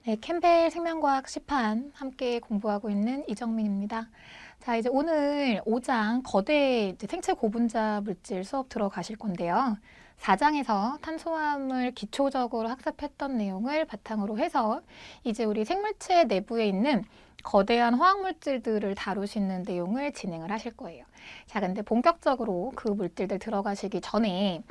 네, 캠벨 생명과학 시판 함께 공부하고 있는 이정민입니다. 자, 이제 오늘 5장 거대 생체 고분자 물질 수업 들어가실 건데요. 4장에서 탄수화물 기초적으로 학습했던 내용을 바탕으로 해서 이제 우리 생물체 내부에 있는 거대한 화학물질들을 다루시는 내용을 진행을 하실 거예요. 자, 근데 본격적으로 그 물질들 들어가시기 전에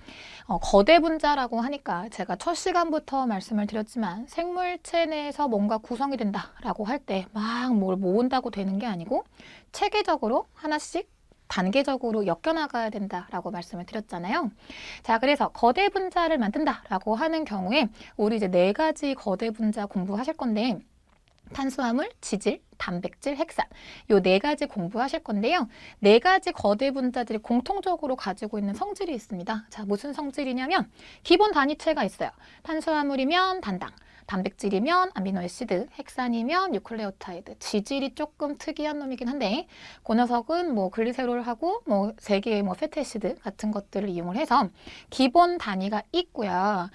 거대 분자라고 하니까 제가 첫 시간부터 말씀을 드렸지만 생물체 내에서 뭔가 구성이 된다라고 할 때 막 뭘 모은다고 되는 게 아니고 체계적으로 하나씩 단계적으로 엮여나가야 된다라고 말씀을 드렸잖아요. 자, 그래서 거대 분자를 만든다라고 하는 경우에 우리 이제 4가지 거대 분자 공부하실 건데 탄수화물, 지질, 단백질, 핵산 요 4가지 공부하실 건데요. 4가지 거대 분자들이 공통적으로 가지고 있는 성질이 있습니다. 자, 무슨 성질이냐면 기본 단위체가 있어요. 탄수화물이면 단당, 단백질이면 아미노애시드, 핵산이면 뉴클레오타이드, 지질이 조금 특이한 놈이긴 한데 그 녀석은 뭐 글리세롤하고 뭐 3개의 뭐 패티애시드 같은 것들을 이용을 해서 기본 단위가 있고요.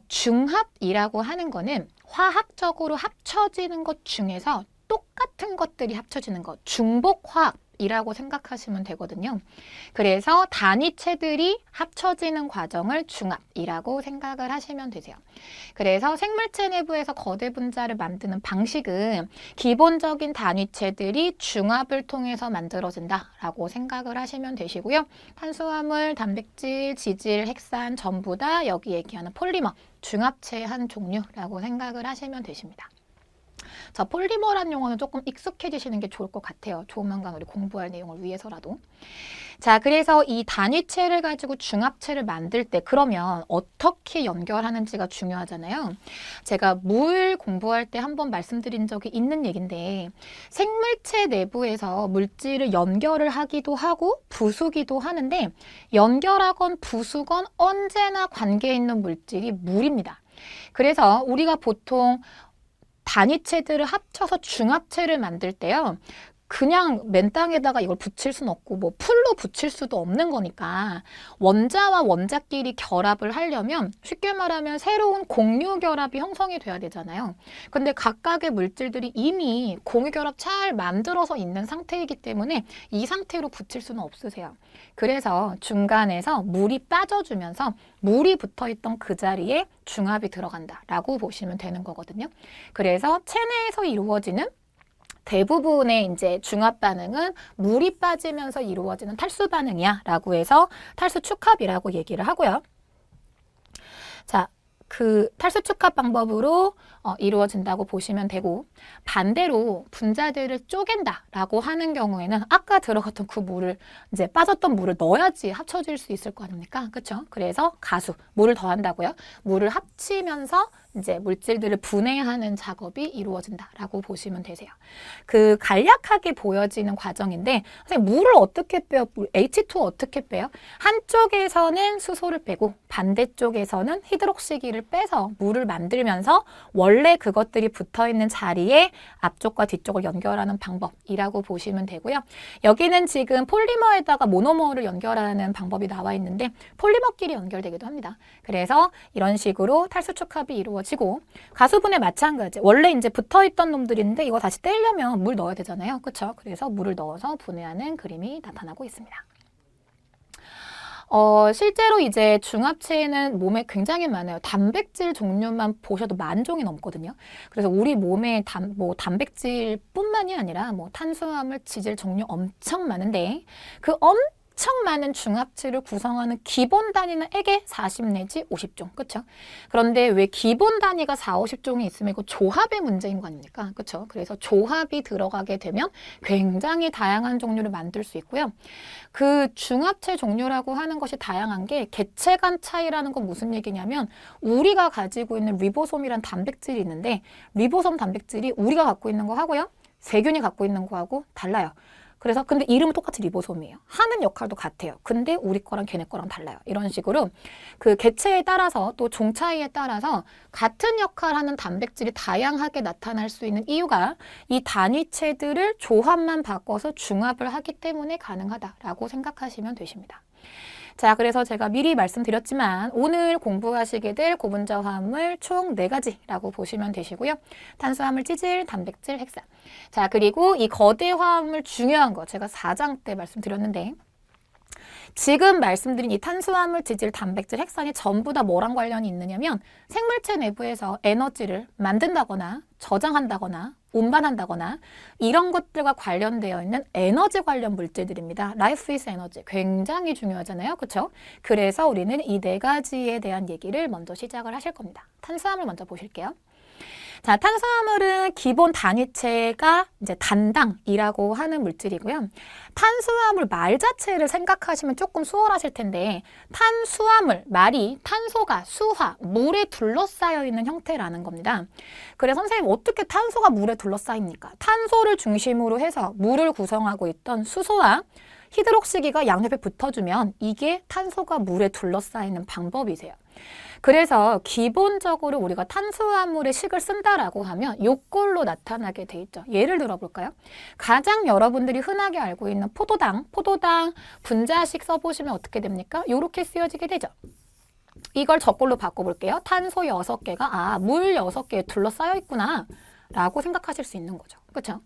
중합이라고 하는 거는 화학적으로 합쳐지는 것 중에서 똑같은 것들이 합쳐지는 것, 중복화학이라고 생각하시면 되거든요. 그래서 단위체들이 합쳐지는 과정을 중합이라고 생각을 하시면 되세요. 그래서 생물체 내부에서 거대 분자를 만드는 방식은 기본적인 단위체들이 중합을 통해서 만들어진다라고 생각을 하시면 되시고요. 탄수화물, 단백질, 지질, 핵산 전부 다 여기 얘기하는 폴리머, 중합체의 한 종류라고 생각을 하시면 되십니다. 자, 폴리머란 용어는 조금 익숙해지시는 게 좋을 것 같아요. 조만간 우리 공부할 내용을 위해서라도. 자, 그래서 이 단위체를 가지고 중합체를 만들 때 그러면 어떻게 연결하는지가 중요하잖아요. 제가 물 공부할 때 한번 말씀드린 적이 있는 얘긴데 생물체 내부에서 물질을 연결을 하기도 하고 부수기도 하는데 연결하건 부수건 언제나 관계 있는 물질이 물입니다. 그래서 우리가 보통 단위체들을 합쳐서 중합체를 만들 때요. 그냥 맨 땅에다가 이걸 붙일 수는 없고 뭐 풀로 붙일 수도 없는 거니까 원자와 원자끼리 결합을 하려면 쉽게 말하면 새로운 공유 결합이 형성이 돼야 되잖아요. 근데 각각의 물질들이 이미 공유 결합 잘 만들어서 있는 상태이기 때문에 이 상태로 붙일 수는 없으세요. 그래서 중간에서 물이 빠져주면서 물이 붙어있던 그 자리에 중합이 들어간다라고 보시면 되는 거거든요. 그래서 체내에서 이루어지는 대부분의 이제 중합 반응은 물이 빠지면서 이루어지는 탈수 반응이야 라고 해서 탈수 축합이라고 얘기를 하고요. 자, 그 탈수 축합 방법으로 이루어진다고 보시면 되고 반대로 분자들을 쪼갠다라고 하는 경우에는 아까 들어갔던 그 물을 이제 빠졌던 물을 넣어야지 합쳐질 수 있을 거 아닙니까? 그렇죠? 그래서 가수, 물을 더한다고요. 물을 합치면서 이제 물질들을 분해하는 작업이 이루어진다라고 보시면 되세요. 그 간략하게 보여지는 과정인데 선생님 물을 어떻게 빼요? H2 어떻게 빼요? 한쪽에서는 수소를 빼고 반대쪽에서는 히드록시기를 빼서 물을 만들면서 원래 그것들이 붙어있는 자리에 앞쪽과 뒤쪽을 연결하는 방법이라고 보시면 되고요. 여기는 지금 폴리머에다가 모노머를 연결하는 방법이 나와 있는데 폴리머끼리 연결되기도 합니다. 그래서 이런 식으로 탈수 축합이 이루어지고 가수분해 마찬가지. 원래 이제 붙어있던 놈들인데 이거 다시 떼려면 물 넣어야 되잖아요. 그렇죠? 그래서 물을 넣어서 분해하는 그림이 나타나고 있습니다. 실제로 이제 중합체에는 몸에 굉장히 많아요. 단백질 종류만 보셔도 10,000종이 넘거든요. 그래서 우리 몸에 단백질뿐만이 아니라 뭐 탄수화물, 지질 종류 엄청 많은데 그 엄청 많은 중합체를 구성하는 기본 단위는 액에 40 내지 50종. 그렇죠? 그런데 왜 기본 단위가 4, 50종이 있으면 이거 조합의 문제인 거 아닙니까? 그렇죠? 그래서 조합이 들어가게 되면 굉장히 다양한 종류를 만들 수 있고요. 그 중합체 종류라고 하는 것이 다양한 게 개체 간 차이라는 건 무슨 얘기냐면 우리가 가지고 있는 리보솜이란 단백질이 있는데 리보솜 단백질이 우리가 갖고 있는 거 하고요. 세균이 갖고 있는 거하고 달라요. 그래서 근데 이름은 똑같이 리보솜이에요. 하는 역할도 같아요. 근데 우리 거랑 걔네 거랑 달라요. 이런 식으로 그 개체에 따라서 또 종 차이에 따라서 같은 역할을 하는 단백질이 다양하게 나타날 수 있는 이유가 이 단위체들을 조합만 바꿔서 중합을 하기 때문에 가능하다라고 생각하시면 되십니다. 자, 그래서 제가 미리 말씀드렸지만 오늘 공부하시게 될 고분자 화합물 총 4가지라고 보시면 되시고요. 탄수화물, 찌질, 단백질, 핵산. 자, 그리고 이 거대 화합물 중요한 거 제가 4장 때 말씀드렸는데 지금 말씀드린 이 탄수화물, 지질, 단백질, 핵산이 전부 다 뭐랑 관련이 있느냐면 생물체 내부에서 에너지를 만든다거나 저장한다거나 운반한다거나 이런 것들과 관련되어 있는 에너지 관련 물질들입니다. Life is energy. 굉장히 중요하잖아요. 그렇죠? 그래서 우리는 이 4가지에 대한 얘기를 먼저 시작을 하실 겁니다. 탄수화물 먼저 보실게요. 자, 탄수화물은 기본 단위체가 이제 단당이라고 하는 물질이고요. 탄수화물 말 자체를 생각하시면 조금 수월하실 텐데 탄수화물, 말이 탄소가 수화, 물에 둘러싸여 있는 형태라는 겁니다. 그래 선생님 어떻게 탄소가 물에 둘러싸입니까? 탄소를 중심으로 해서 물을 구성하고 있던 수소와 히드록시기가 양옆에 붙어주면 이게 탄소가 물에 둘러싸이는 방법이세요. 그래서 기본적으로 우리가 탄수화물의 식을 쓴다라고 하면 요꼴로 나타나게 돼 있죠. 예를 들어볼까요? 가장 여러분들이 흔하게 알고 있는 포도당 분자식 써보시면 어떻게 됩니까? 요렇게 쓰여지게 되죠. 이걸 저꼴로 바꿔볼게요. 탄소 6개가 물 6개에 둘러싸여 있구나 라고 생각하실 수 있는 거죠. 그렇죠?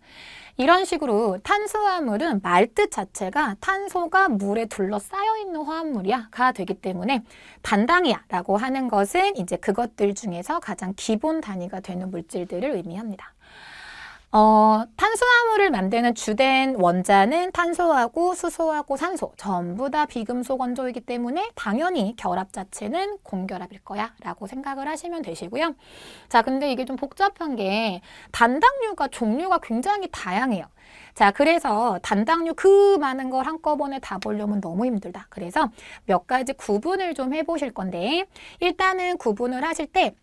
이런 식으로 탄수화물은 말뜻 자체가 탄소가 물에 둘러싸여 있는 화합물이야가 되기 때문에 단당이야 라고 하는 것은 이제 그것들 중에서 가장 기본 단위가 되는 물질들을 의미합니다. 탄수화물을 만드는 주된 원자는 탄소하고 수소하고 산소 전부 다 비금속 원조이기 때문에 당연히 결합 자체는 공결합일 거야 라고 생각을 하시면 되시고요. 자, 근데 이게 좀 복잡한 게 단당류가 종류가 굉장히 다양해요. 자, 그래서 단당류 그 많은 걸 한꺼번에 다 보려면 너무 힘들다. 그래서 몇 가지 구분을 좀 해보실 건데 일단은 구분을 하실 때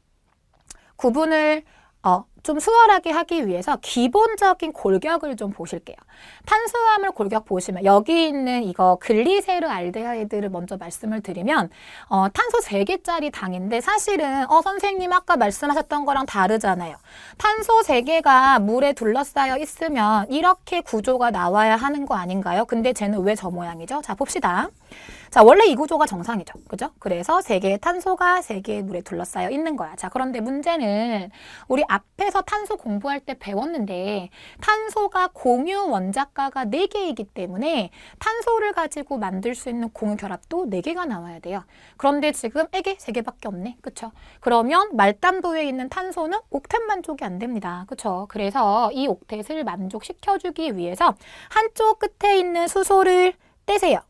좀 수월하게 하기 위해서 기본적인 골격을 좀 보실게요. 탄수화물 골격 보시면 여기 있는 이거 글리세르알데하이드를 먼저 말씀을 드리면 탄소 3개짜리 당인데 사실은 선생님 아까 말씀하셨던 거랑 다르잖아요. 탄소 3개가 물에 둘러싸여 있으면 이렇게 구조가 나와야 하는 거 아닌가요? 근데 쟤는 왜 저 모양이죠? 자, 봅시다. 자, 원래 이 구조가 정상이죠. 그죠? 그래서 3개의 탄소가 3개의 물에 둘러싸여 있는 거야. 자, 그런데 문제는 우리 앞에서 탄소 공부할 때 배웠는데 탄소가 공유 원자가가 4개이기 때문에 탄소를 가지고 만들 수 있는 공유 결합도 4개가 나와야 돼요. 그런데 지금 3개밖에 없네. 그쵸? 그러면 말단도에 있는 탄소는 옥텟 만족이 안 됩니다. 그쵸? 그래서 이 옥텟을 만족시켜주기 위해서 한쪽 끝에 있는 수소를 떼세요.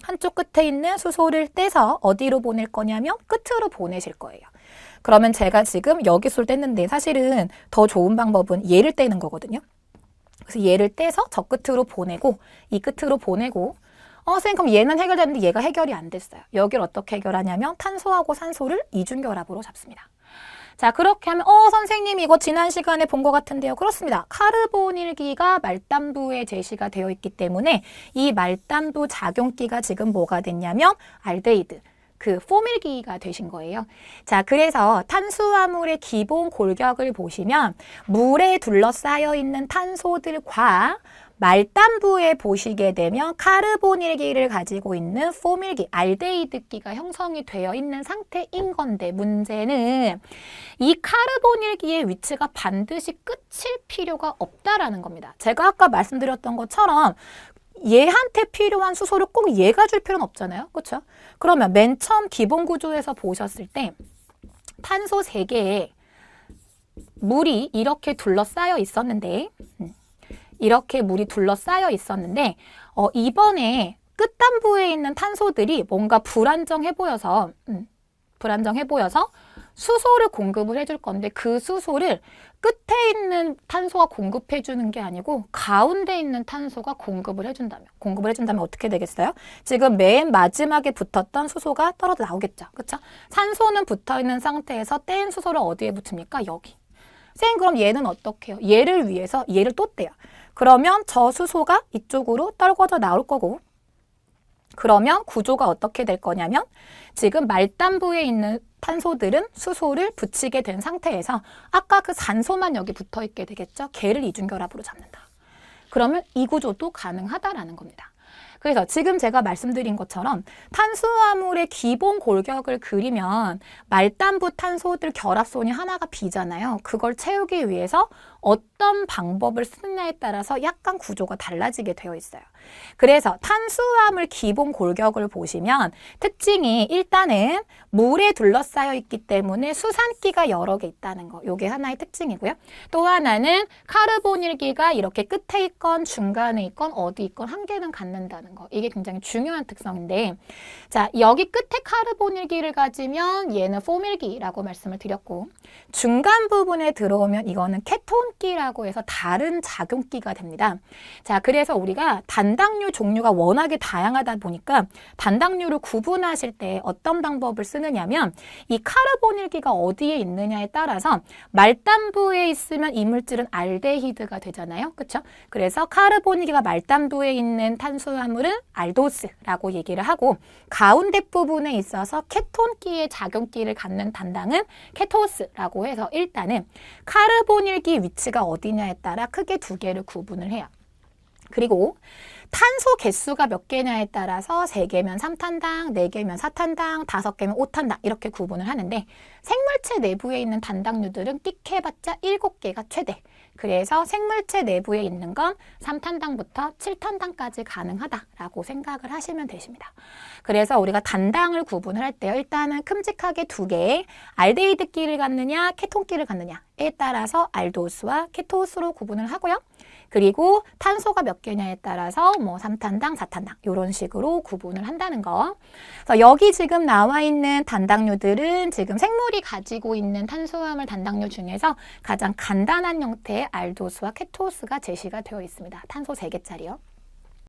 한쪽 끝에 있는 수소를 떼서 어디로 보낼 거냐면 끝으로 보내실 거예요. 그러면 제가 지금 여기 수를 뗐는데 사실은 더 좋은 방법은 얘를 떼는 거거든요. 그래서 얘를 떼서 저 끝으로 보내고 이 끝으로 보내고 선생님 그럼 얘는 해결됐는데 얘가 해결이 안 됐어요. 여기를 어떻게 해결하냐면 탄소하고 산소를 이중결합으로 잡습니다. 자, 그렇게 하면 선생님 이거 지난 시간에 본 것 같은데요. 그렇습니다. 카르보닐기가 말단부에 제시가 되어 있기 때문에 이 말단부 작용기가 지금 뭐가 됐냐면 알데히드, 그 포밀기가 되신 거예요. 자, 그래서 탄수화물의 기본 골격을 보시면 물에 둘러싸여 있는 탄소들과 말단부에 보시게 되면 카르보닐기를 가지고 있는 포밀기, 알데히드기가 형성이 되어 있는 상태인 건데 문제는 이 카르보닐기의 위치가 반드시 끝일 필요가 없다라는 겁니다. 제가 아까 말씀드렸던 것처럼 얘한테 필요한 수소를 꼭 얘가 줄 필요는 없잖아요. 그렇죠? 그러면 맨 처음 기본 구조에서 보셨을 때 탄소 3개에 물이 이렇게 둘러싸여 있었는데 이렇게 물이 둘러싸여 있었는데 이번에 끝단부에 있는 탄소들이 뭔가 불안정해 보여서 수소를 공급을 해줄 건데 그 수소를 끝에 있는 탄소가 공급해 주는 게 아니고 가운데 있는 탄소가 공급을 해준다면 어떻게 되겠어요? 지금 맨 마지막에 붙었던 수소가 떨어져 나오겠죠. 그렇죠? 산소는 붙어 있는 상태에서 뗀 수소를 어디에 붙입니까? 여기. 선생님 그럼 얘는 어떻게 해요? 얘를 위해서 얘를 또 떼요. 그러면 저 수소가 이쪽으로 떨궈져 나올 거고 그러면 구조가 어떻게 될 거냐면 지금 말단부에 있는 탄소들은 수소를 붙이게 된 상태에서 아까 그 산소만 여기 붙어 있게 되겠죠? 걔를 이중결합으로 잡는다. 그러면 이 구조도 가능하다라는 겁니다. 그래서 지금 제가 말씀드린 것처럼 탄수화물의 기본 골격을 그리면 말단부 탄소들 결합선이 하나가 비잖아요. 그걸 채우기 위해서 어떤 방법을 쓰느냐에 따라서 약간 구조가 달라지게 되어 있어요. 그래서 탄수화물 기본 골격을 보시면 특징이 일단은 물에 둘러싸여 있기 때문에 수산기가 여러 개 있다는 거. 이게 하나의 특징이고요. 또 하나는 카르보닐기가 이렇게 끝에 있건 중간에 있건 어디 있건 한 개는 갖는다는 거. 이게 굉장히 중요한 특성인데, 자, 여기 끝에 카르보닐기를 가지면 얘는 포밀기라고 말씀을 드렸고, 중간 부분에 들어오면 이거는 케톤기라고 해서 다른 작용기가 됩니다. 자, 그래서 우리가 단당류 종류가 워낙에 다양하다 보니까 단당류를 구분하실 때 어떤 방법을 쓰느냐면 이 카르보닐기가 어디에 있느냐에 따라서 말단부에 있으면 이물질은 알데히드가 되잖아요. 그렇죠? 그래서 카르보닐기가 말단부에 있는 탄수화물은 알도스라고 얘기를 하고, 가운데 부분에 있어서 케톤기의 작용기를 갖는 단당은 케토스라고 해서 일단은 카르보닐기 위치가 어디냐에 따라 크게 두 개를 구분을 해요. 그리고 탄소 개수가 몇 개냐에 따라서 3개면 3탄당, 4개면 4탄당, 5개면 5탄당 이렇게 구분을 하는데, 생물체 내부에 있는 단당류들은 끽해봤자 7개가 최대. 그래서 생물체 내부에 있는 건 3탄당부터 7탄당까지 가능하다라고 생각을 하시면 되십니다. 그래서 우리가 단당을 구분을 할 때요, 일단은 큼직하게 두 개의 알데히드끼를 갖느냐 케톤끼를 갖느냐에 따라서 알도스와 케토스로 구분을 하고요. 그리고 탄소가 몇 개냐에 따라서 뭐 3탄당, 4탄당 이런 식으로 구분을 한다는 거. 그래서 여기 지금 나와 있는 단당류들은 지금 생물이 가지고 있는 탄수화물 단당류 중에서 가장 간단한 형태의 알도스와 케토스가 제시가 되어 있습니다. 탄소 3개짜리요.